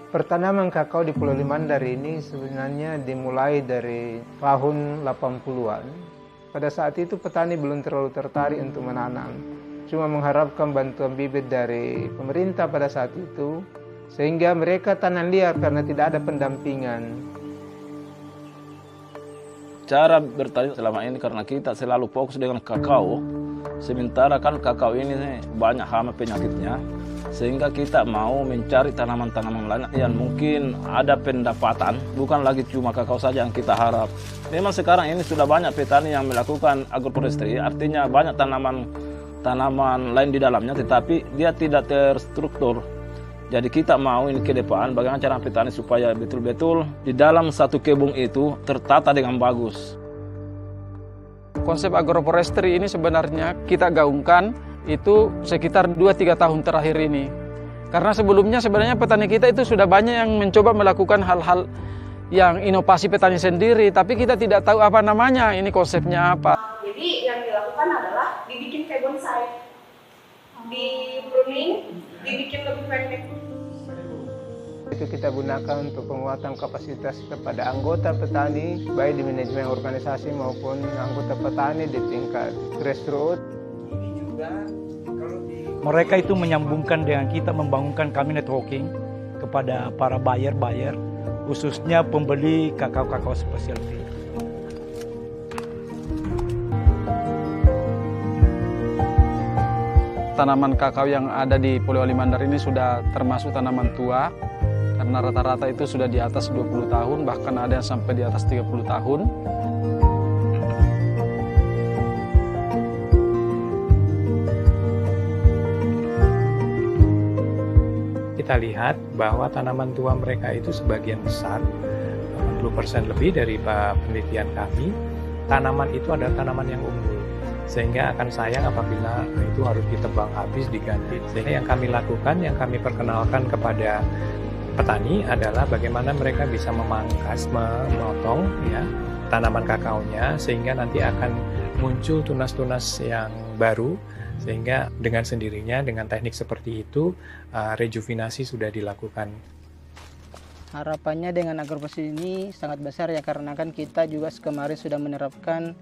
Pertanaman kakao di Pulau Limandar ini sebenarnya dimulai dari tahun 80-an. Pada saat itu petani belum terlalu tertarik untuk menanam. Cuma mengharapkan bantuan bibit dari pemerintah pada saat itu, sehingga mereka tanam liar karena tidak ada pendampingan. Cara bertani selama ini karena kita selalu fokus dengan kakao, sementara kan kakao ini banyak hama penyakitnya, sehingga kita mau mencari tanaman-tanaman lain yang mungkin ada pendapatan, bukan lagi cuma kakao saja yang kita harap. Memang sekarang ini sudah banyak petani yang melakukan agroforestry, artinya banyak tanaman lain di dalamnya, tetapi dia tidak terstruktur. Jadi kita mau ini ke depan, bagaimana cara petani supaya betul-betul di dalam satu kebun itu tertata dengan bagus. Konsep agroforestry ini sebenarnya kita gaungkan itu sekitar 2-3 tahun terakhir ini. Karena sebelumnya sebenarnya petani kita itu sudah banyak yang mencoba melakukan hal-hal yang inovasi petani sendiri, tapi kita tidak tahu apa namanya, ini konsepnya apa. Jadi yang dilakukan adalah dibikin kayak bonsai, di pruning, dibikin lebih pendek. Itu kita gunakan untuk penguatan kapasitas kepada anggota petani, baik di manajemen organisasi maupun anggota petani di tingkat grassroots. Mereka itu menyambungkan dengan kita, membangunkan kami networking kepada para buyer, khususnya pembeli kakao-kakao specialty. Tanaman kakao yang ada di Pulau Limandar ini sudah termasuk tanaman tua, karena rata-rata itu sudah di atas 20 tahun, bahkan ada yang sampai di atas 30 tahun. Kita lihat bahwa tanaman tua mereka itu sebagian besar, 80% lebih dari penelitian kami, tanaman itu adalah tanaman yang unggul. Sehingga akan sayang apabila itu harus ditebang habis, diganti. Sehingga yang kami lakukan, yang kami perkenalkan kepada petani adalah bagaimana mereka bisa memangkas, memotong ya, tanaman kakaonya, sehingga nanti akan muncul tunas-tunas yang baru. Sehingga dengan sendirinya, dengan teknik seperti itu, rejuvenasi sudah dilakukan. Harapannya dengan agroforestry ini sangat besar ya, karena kan kita juga kemarin sudah menerapkan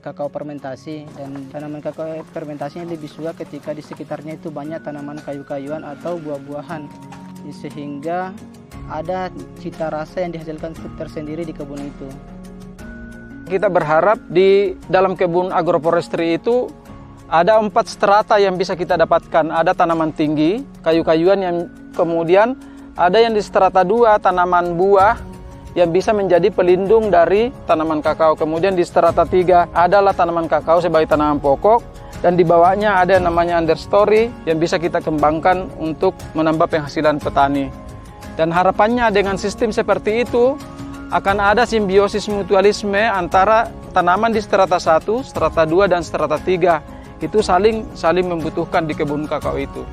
kakao fermentasi, dan tanaman kakao fermentasinya lebih suka ketika di sekitarnya itu banyak tanaman kayu-kayuan atau buah-buahan, sehingga ada cita rasa yang dihasilkan tersendiri di kebun itu. Kita berharap di dalam kebun agroforestry itu ada 4 strata yang bisa kita dapatkan. Ada tanaman tinggi, kayu-kayuan, yang kemudian ada yang di strata 2 tanaman buah yang bisa menjadi pelindung dari tanaman kakao. Kemudian di strata 3 adalah tanaman kakao sebagai tanaman pokok, dan di bawahnya ada yang namanya understory yang bisa kita kembangkan untuk menambah penghasilan petani. Dan harapannya dengan sistem seperti itu akan ada simbiosis mutualisme antara tanaman di strata 1, strata 2, dan strata 3. Itu saling membutuhkan di kebun kakao itu.